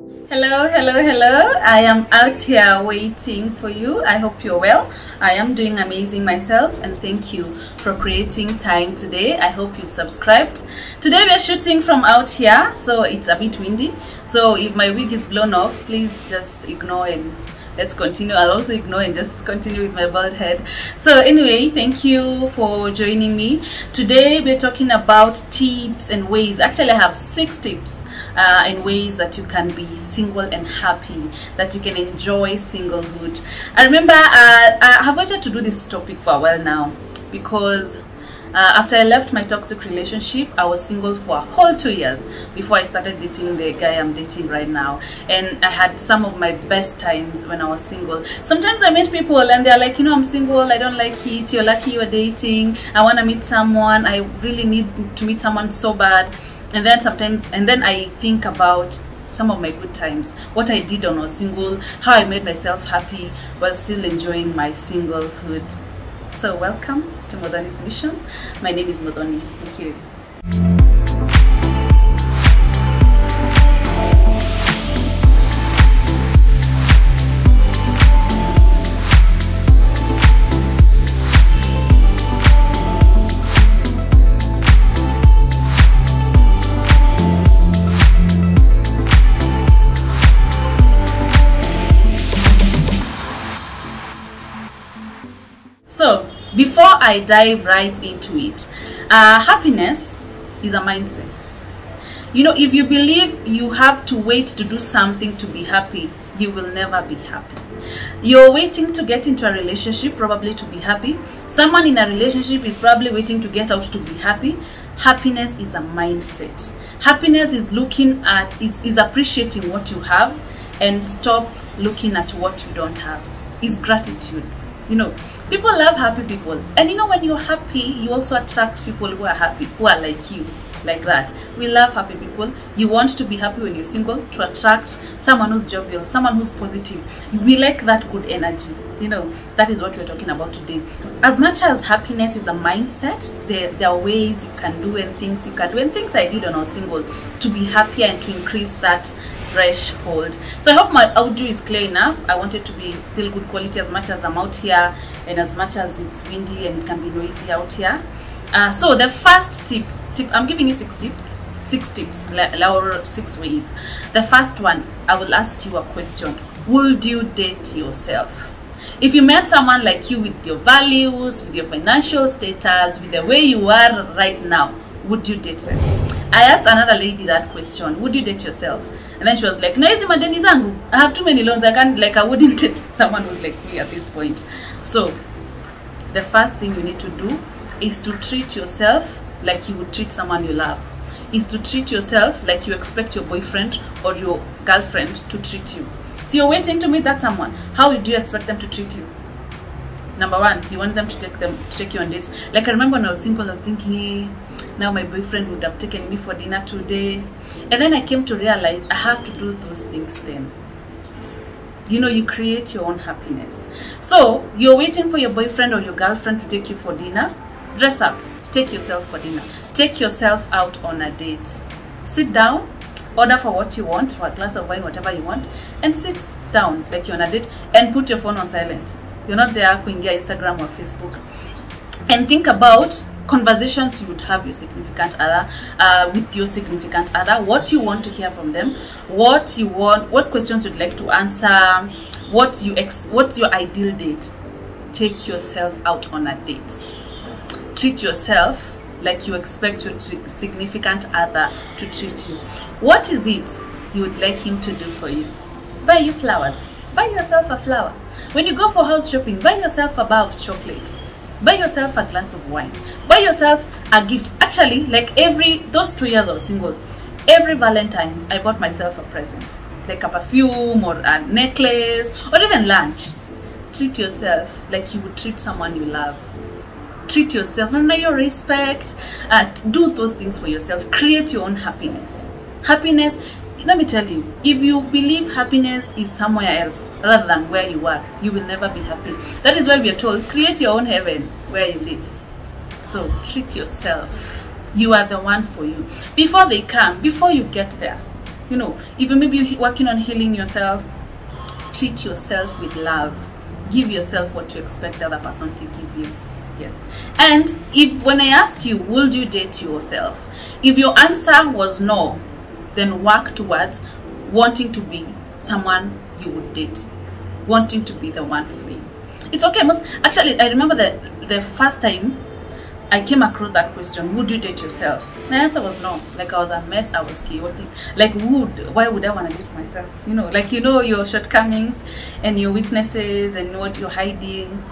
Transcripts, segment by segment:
Hello, hello, hello. I am out here waiting for you. I hope you're well. I am doing amazing myself, and thank you for creating time today. I hope you've subscribed. Today we are shooting from out here, so it's a bit windy. So if my wig is blown off, please just ignore and let's continue. I'll also ignore and just continue with my bald head. So anyway, thank you for joining me. Today we're talking about tips and ways. Actually, I have 6 tips in ways that you can be single and happy, that you can enjoy singlehood. I remember I have wanted to do this topic for a while now because after I left my toxic relationship, I was single for a whole 2 years before I started dating the guy I'm dating right now. And I had some of my best times when I was single. Sometimes I meet people and they're like, you know, I'm single, I don't like it, you're lucky you're dating, I want to meet someone, I really need to meet someone so bad. And then I think about some of my good times, what I did when I was single, how I made myself happy while still enjoying my singlehood. So welcome to Modoni's Mission. My name is Modoni. Thank you. So before I dive right into it, happiness is a mindset. You know, if you believe you have to wait to do something to be happy, you will never be happy. You're waiting to get into a relationship probably to be happy. Someone in a relationship is probably waiting to get out to be happy. Happiness is a mindset. Happiness is looking at, is appreciating what you have and stop looking at what you don't have. It's gratitude. You know, people love happy people, and you know, when you're happy, you also attract people who are happy, who are like you, like that. We love happy people. You want to be happy when you're single to attract someone who's jovial, someone who's positive. We like that good energy. You know, that is what we're talking about today. As much as happiness is a mindset, there are ways you can do and things you can do, and things I did when I was single to be happier and to increase that threshold. So I hope my audio is clear enough. I want it to be still good quality as much as I'm out here and as much as it's windy and it can be noisy out here. So the first tip, I'm giving you 6 tips or 6 ways. The first one, I will ask you a question. Would you date yourself? If you met someone like you with your values, with your financial status, with the way you are right now, would you date them? I asked another lady that question, would you date yourself? And then she was like, no, hizi madeni zangu, I have too many loans, I wouldn't date someone who's like me at this point. So the first thing you need to do is to treat yourself like you would treat someone you love. Is to treat yourself like you expect your boyfriend or your girlfriend to treat you. So you're waiting to meet that someone. How do you expect them to treat you? Number 1, you want them to take you on dates. Like I remember when I was single, I was thinking, hey, now my boyfriend would have taken me for dinner today. And then I came to realize I have to do those things then. You know, you create your own happiness. So you're waiting for your boyfriend or your girlfriend to take you for dinner. Dress up. Take yourself for dinner. Take yourself out on a date. Sit down. Order for what you want, for a glass of wine, whatever you want, and sit down like you're on a date and put your phone on silent. You're not there kuingia Instagram or Facebook. And think about conversations you would have your significant other, with your significant other, what you want to hear from them, what you want, what questions you'd like to answer, what's your ideal date. Take yourself out on a date. Treat yourself like you expect your significant other to treat you. What is it you would like him to do for you? Buy you flowers. Buy yourself a flower. When you go for house shopping, buy yourself a bar of chocolate. Buy yourself a glass of wine. Buy yourself a gift. Actually, like those 2 years I was single, every Valentine's I bought myself a present, like a perfume or a necklace or even lunch. Treat yourself like you would treat someone you love. Treat yourself, honor your respect, do those things for yourself. Create your own happiness. Happiness, let me tell you, if you believe happiness is somewhere else rather than where you are, you will never be happy. That is why we are told, create your own heaven where you live. So treat yourself. You are the one for you. Before they come, before you get there, You know, if you maybe working on healing yourself, treat yourself with love. Give yourself what you expect the other person to give you. Yes. And if when I asked you, would you date yourself? If your answer was no, then work towards wanting to be someone you would date, wanting to be the one for you. It's okay. Actually, I remember the first time I came across that question, would you date yourself? My answer was no. Like, I was a mess, I was chaotic. Like, why would I want to date myself? You know, like, you know your shortcomings and your weaknesses and what you're hiding.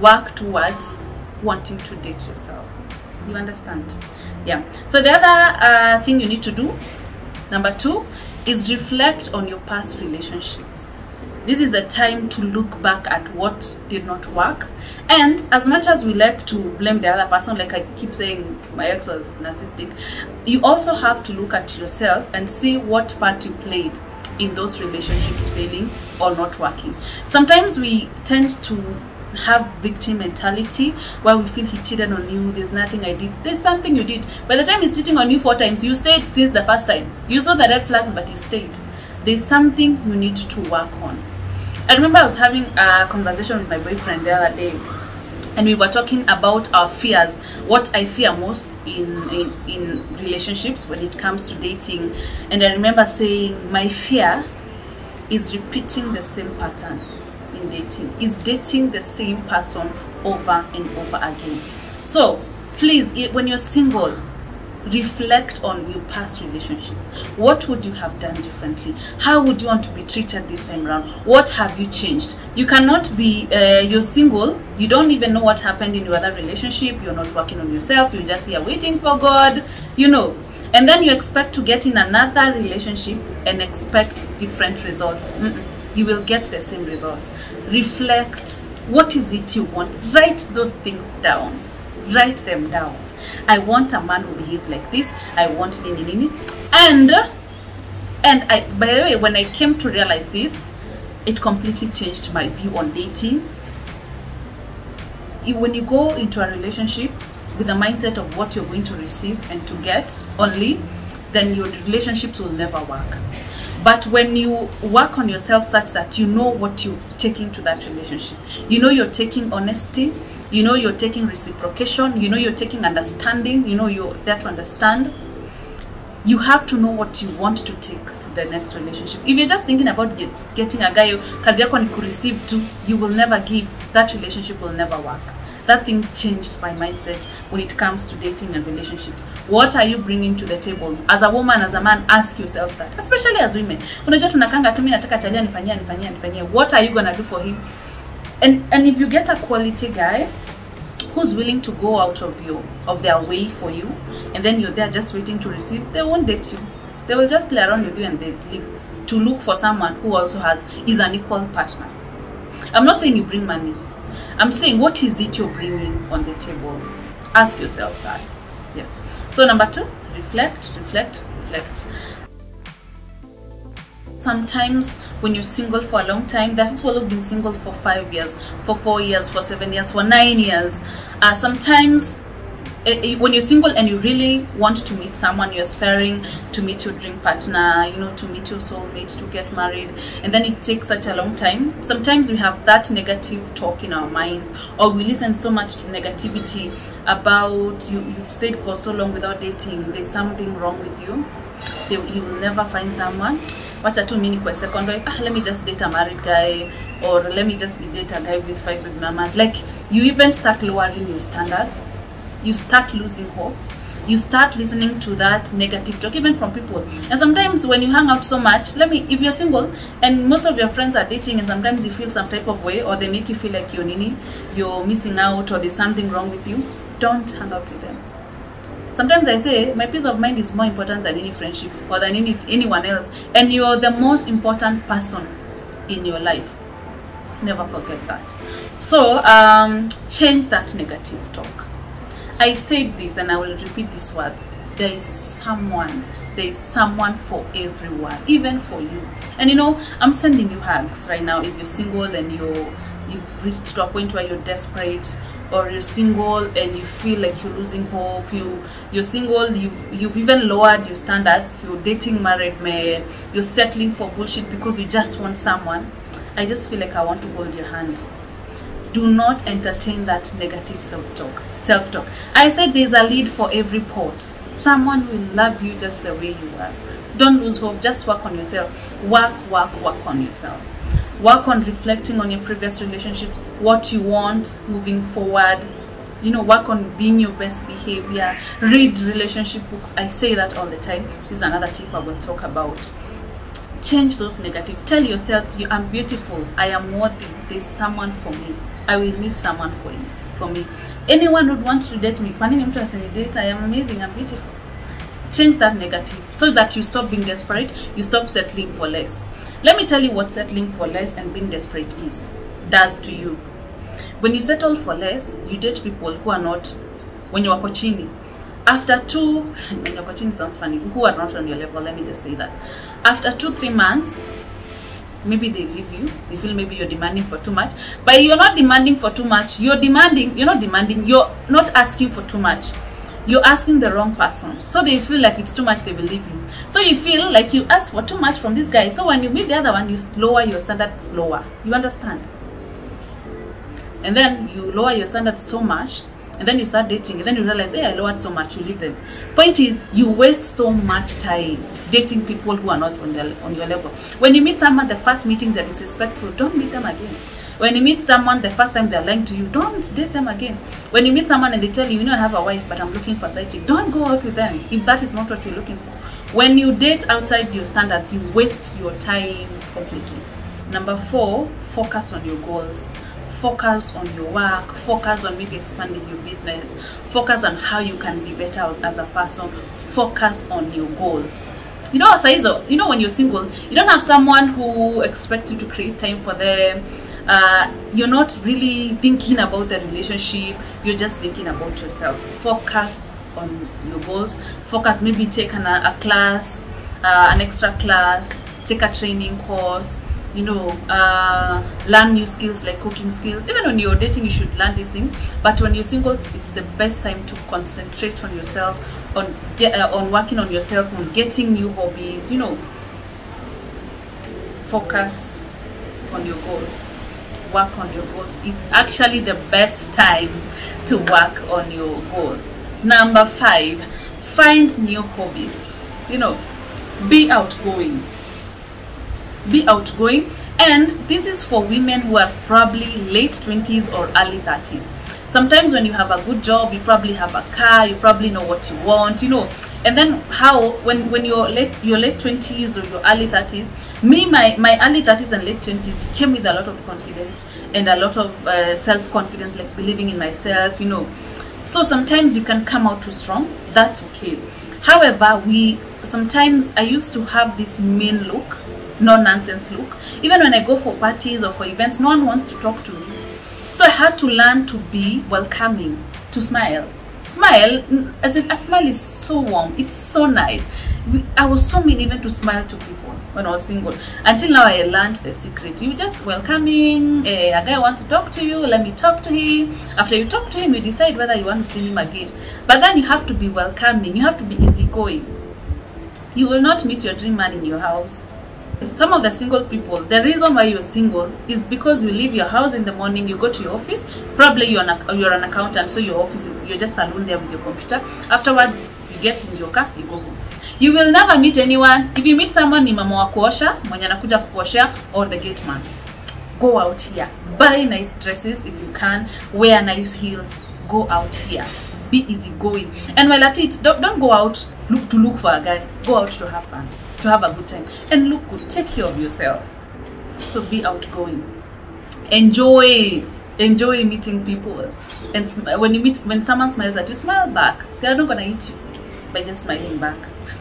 Work towards wanting to date yourself. You understand? Yeah. So the other thing you need to do, number 2, is reflect on your past relationships. This is a time to look back at what did not work. And as much as we like to blame the other person, like I keep saying my ex was narcissistic, you also have to look at yourself and see what part you played in those relationships failing or not working. Sometimes we tend to have victim mentality where we feel he cheated on you, there's nothing I did. There's something you did. By the time he's cheating on you 4 times, you stayed since the first time. You saw the red flags, but you stayed. There's something you need to work on. I remember I was having a conversation with my boyfriend the other day, and we were talking about our fears, what I fear most in relationships when it comes to dating. And I remember saying my fear is repeating the same pattern in dating, is dating the same person over and over again. So please, when you're single, reflect on your past relationships. What would you have done differently? How would you want to be treated this time around? What have you changed? You cannot be you're single, you don't even know what happened in your other relationship, you're not working on yourself, you're just here waiting for God, you know, and then you expect to get in another relationship and expect different results. You will get the same results. Reflect. What is it you want? Write those things down. Write them down. I want a man who behaves like this. I want nini. And I, by the way, when I came to realize this, it completely changed my view on dating. When you go into a relationship with the mindset of what you're going to receive and to get only, then your relationships will never work. But when you work on yourself such that you know what you're taking to that relationship, you know you're taking honesty, you know you're taking reciprocation, you know you're taking understanding, you know you're there to understand, you have to know what you want to take to the next relationship. If you're just thinking about getting a guy kazi yako ni kureceive too, you will never give. That relationship will never work. That thing changed my mindset when it comes to dating and relationships. What are you bringing to the table? As a woman, as a man, ask yourself that. Especially as women. Unajua tunakanga tu mimi nataka chalia nifanyie. What are you going to do for him? And if you get a quality guy who's willing to go out of their way for you, and then you're there just waiting to receive, they won't date you. They will just play around with you and they leave to look for someone who also is an equal partner. I'm not saying you bring money. I'm saying, what is it you're bringing on the table? Ask yourself that. Yes. So number 2, reflect. Sometimes when you're single for a long time, there are people who've been single for 5 years, for 4 years, for 7 years, for 9 years. Sometimes when you're single and you really want to meet someone, you're aspiring to meet your dream partner, you know, to meet your soulmate, to get married, and then it takes such a long time. Sometimes we have that negative talk in our minds, or we listen so much to negativity about you've stayed for so long without dating, there's something wrong with you, you will never find someone. Watch a 2 minutes per second, let me just date a married guy, or let me just date a guy with 5 baby mamas. Like, you even start lowering your standards. You start losing hope. You start listening to that negative talk, even from people. And sometimes when you hang out so much, if you're single and most of your friends are dating, and sometimes you feel some type of way, or they make you feel like you're missing out, or there's something wrong with you, don't hang out with them. Sometimes I say my peace of mind is more important than any friendship or than anyone else, and you're the most important person in your life. Never forget that. So change that negative talk. I said this and I will repeat these words. There is someone for everyone, even for you. And you know, I'm sending you hugs right now if you're single and you've reached to a point where you're desperate, or you're single and you feel like you're losing hope, you're single, you've even lowered your standards, you're dating married men, you're settling for bullshit because you just want someone, I just feel like I want to hold your hand. Do not entertain that negative self-talk. I said there's a lead for every port. Someone will love you just the way you are. Don't lose hope. Just work on yourself. Work on yourself. Work on reflecting on your previous relationships, what you want moving forward. You know, work on being your best behavior. Read relationship books. I say that all the time. This is another tip I will talk about. Change those negative. Tell yourself, I'm beautiful. I am worthy. There's someone for me. I will meet someone for me. Anyone would want to date me. I am amazing. I'm beautiful. Change that negative so that you stop being desperate. You stop settling for less. Let me tell you what settling for less and being desperate does to you. When you settle for less, you date people who are not, when you are chini. After when you're chini sounds funny, who are not on your level, let me just say that. After 2-3 months, maybe they leave you. They feel maybe you're demanding for too much. But you're not demanding for too much. You're not asking for too much. You're asking the wrong person. So they feel like it's too much, they will leave you. So you feel like you ask for too much from this guy. So when you meet the other one, you lower your standards lower. You understand? And then you lower your standards so much, and then you start dating, and then you realize, hey, I lowered so much, you leave them. Point is, you waste so much time dating people who are not on your level. When you meet someone, the first meeting they're disrespectful, don't meet them again. When you meet someone, the first time they're lying to you, don't date them again. When you meet someone and they tell you, you know, I have a wife, but I'm looking for side chick, don't go out with them if that is not what you're looking for. When you date outside your standards, you waste your time completely. Number 4, focus on your goals. Focus on your work, focus on maybe expanding your business, focus on how you can be better as a person, focus on your goals. You know, when you're single, you don't have someone who expects you to create time for them. You're not really thinking about the relationship, you're just thinking about yourself. Focus on your goals. Focus, maybe take a class, an extra class, take a training course, you know, learn new skills like cooking skills. Even when you're dating, you should learn these things, but when you're single, it's the best time to concentrate on yourself, on working on yourself, on getting new hobbies. You know, focus on your goals, work on your goals. It's actually the best time to work on your goals. Number 5, find new hobbies. You know, be outgoing. Be outgoing, and this is for women who are probably late 20s or early 30s. Sometimes when you have a good job, you probably have a car, you probably know what you want, you know. And then when you're late 20s or your early 30s, my early 30s and late 20s came with a lot of confidence and a lot of self-confidence, like believing in myself, you know. So sometimes you can come out too strong, that's okay. However, sometimes I used to have this mean look, no nonsense look. Even when I go for parties or for events, no one wants to talk to me. So I had to learn to be welcoming, to smile. Smile, as in a smile is so warm, it's so nice. I was so mean even to smile to people when I was single. Until now I learned the secret. You just welcoming, a guy wants to talk to you, let me talk to him. After you talk to him, you decide whether you want to see him again. But then you have to be welcoming, you have to be easygoing. You will not meet your dream man in your house. Some of the single people, the reason why you're single is because you leave your house in the morning, you go to your office, probably you're an accountant, so your office, you're just alone there with your computer. Afterward, you get in your car, you go home. You will never meet anyone. If you meet someone, ni mama wa kuosha, mwenye anakuja kukuoshea, or the gate man. Go out here, buy nice dresses if you can, wear nice heels, go out here, be easygoing. And while at it, don't go out to look for a guy, go out to have fun, to have a good time, and look good, take care of yourself. So be outgoing, enjoy meeting people, and when someone smiles at you, smile back. They are not gonna eat you by just smiling back.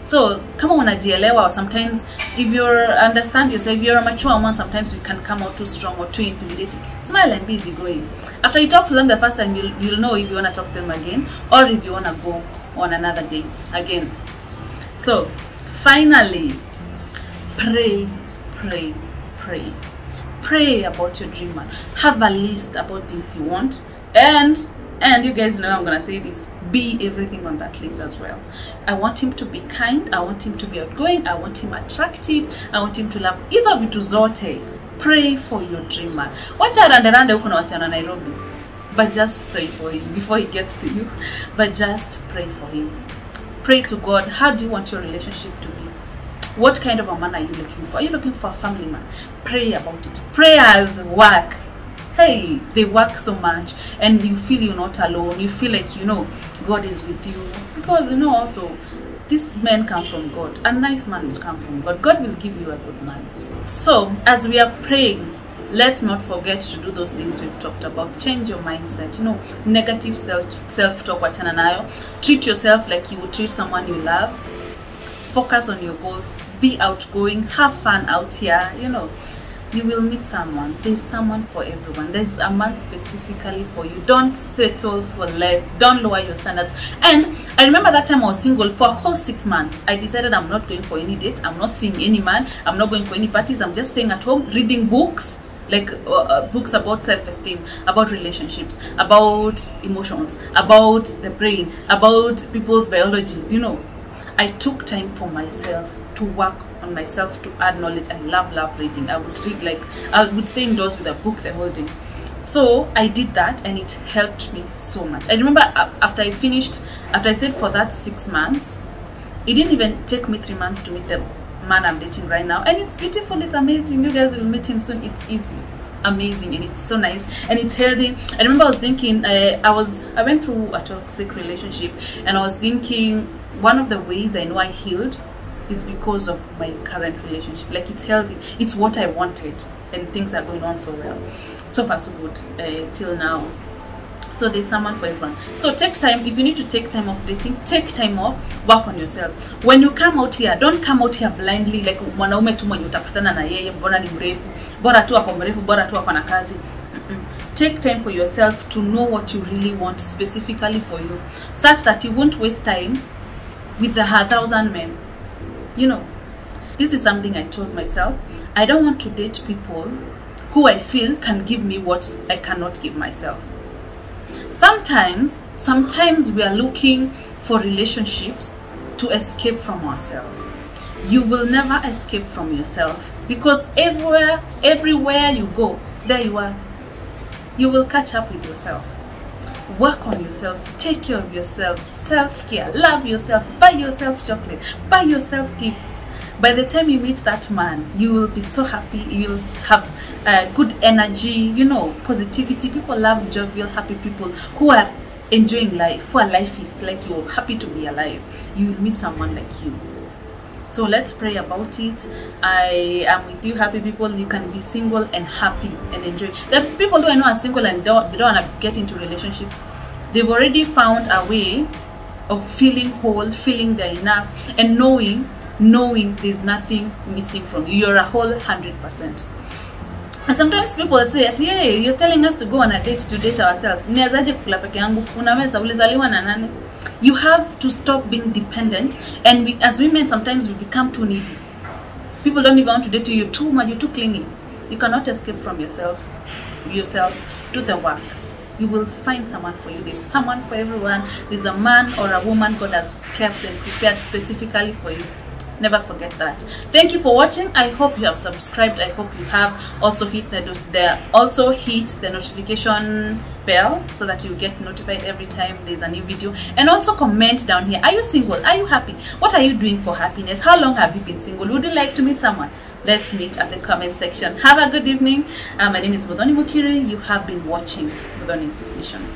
So come on, unajielewa. Sometimes if you understand yourself, if you're a mature woman, sometimes you can come out too strong or too intimidating. Smile and be easygoing. After you talk to them the first time, you'll know if you want to talk to them again or if you want to go on another date again. So finally, pray about your dream man. Have a list about things you want And you guys know I'm gonna say this, be everything on that list as well. I want him to be kind, I want him to be outgoing, I want him attractive, I want him to love. Hizo vitu zote. Pray for your dream man. Wacha rande huko na wasichana Nairobi, but just pray for him before he gets to you. But just pray for him. Pray to God. How do you want your relationship to be? What kind of a man are you looking for? Are you looking for a family man? Pray about it. Prayers work. Hey, they work so much, and you feel you're not alone. You feel like, you know, God is with you, because, you know, also these men come from God. A nice man will come from God. God will give you a good man. So as we are praying, let's not forget to do those things we've talked about. Change your mindset. You know, negative self-talk, wachana nayo. Treat yourself like you would treat someone you love. Focus on your goals. Be outgoing. Have fun out here. You know, you will meet someone. There's someone for everyone. There's a man specifically for you. Don't settle for less. Don't lower your standards. And I remember that time I was single for a whole 6 months. I decided I'm not going for any date. I'm not seeing any man. I'm not going for any parties. I'm just staying at home reading books, like books about self-esteem, about relationships, about emotions, about the brain, about people's biologies. You know, I took time for myself to work on myself, to add knowledge. I love reading. I would read, like, I would stay indoors with a book the whole day. So I did that, and it helped me so much. I remember after I stayed for that 6 months, it didn't even take me 3 months to meet the man I'm dating right now, and it's beautiful. It's amazing. You guys will meet him soon. It's easy, amazing, and it's so nice, and it's healthy. I remember I was thinking, I went through a toxic relationship, and I was thinking one of the ways I know I healed is because of my current relationship. Like, it's healthy, it's what I wanted, and things are going on so well. So far so good till now. So there's someone for everyone. So take time. If you need to take time off dating, take time off, work on yourself. When you come out here, don't come out here blindly like mwanaume tu mwenye utapatana na yeye, mbona ni mrefu, bora tu ako mrefu, bora tu ako na kazi. Take time for yourself to know what you really want specifically for you, such that you won't waste time with 1,000 men. You know, this is something I told myself. I don't want to date people who I feel can give me what I cannot give myself. Sometimes we are looking for relationships to escape from ourselves. You will never escape from yourself, because everywhere you go, there you are. You will catch up with yourself. Work on yourself, take care of yourself, self-care, love yourself, buy yourself chocolate, buy yourself gifts. By the time you meet that man, you will be so happy. You will have good energy, you know, positivity. People love jovial, happy people who are enjoying life, who are life is like you're happy to be alive. You will meet someone like you. So let's pray about it. I am with you, happy people. You can be single and happy and enjoy. There's people who I know are single and they don't want to get into relationships. They've already found a way of feeling whole, feeling they're enough, and knowing there's nothing missing from you. You're a whole 100%. And sometimes people say, hey, you're telling us to go on a date to date ourselves. You have to stop being dependent, and as women sometimes we become too needy. People don't even want to date you. You're too much, you're too clingy. You cannot escape from yourself. Do the work. You will find someone for you. There's someone for everyone. There's a man or a woman God has kept and prepared specifically for you. Never forget that. Thank you for watching. I hope you have subscribed. I hope you have also hit the notification bell so that you get notified every time there's a new video. And also comment down here. Are you single? Are you happy? What are you doing for happiness? How long have you been single? Would you like to meet someone? Let's meet at the comment section. Have a good evening. My name is Muthoni Mukiri. You have been watching Muthoni's Mission.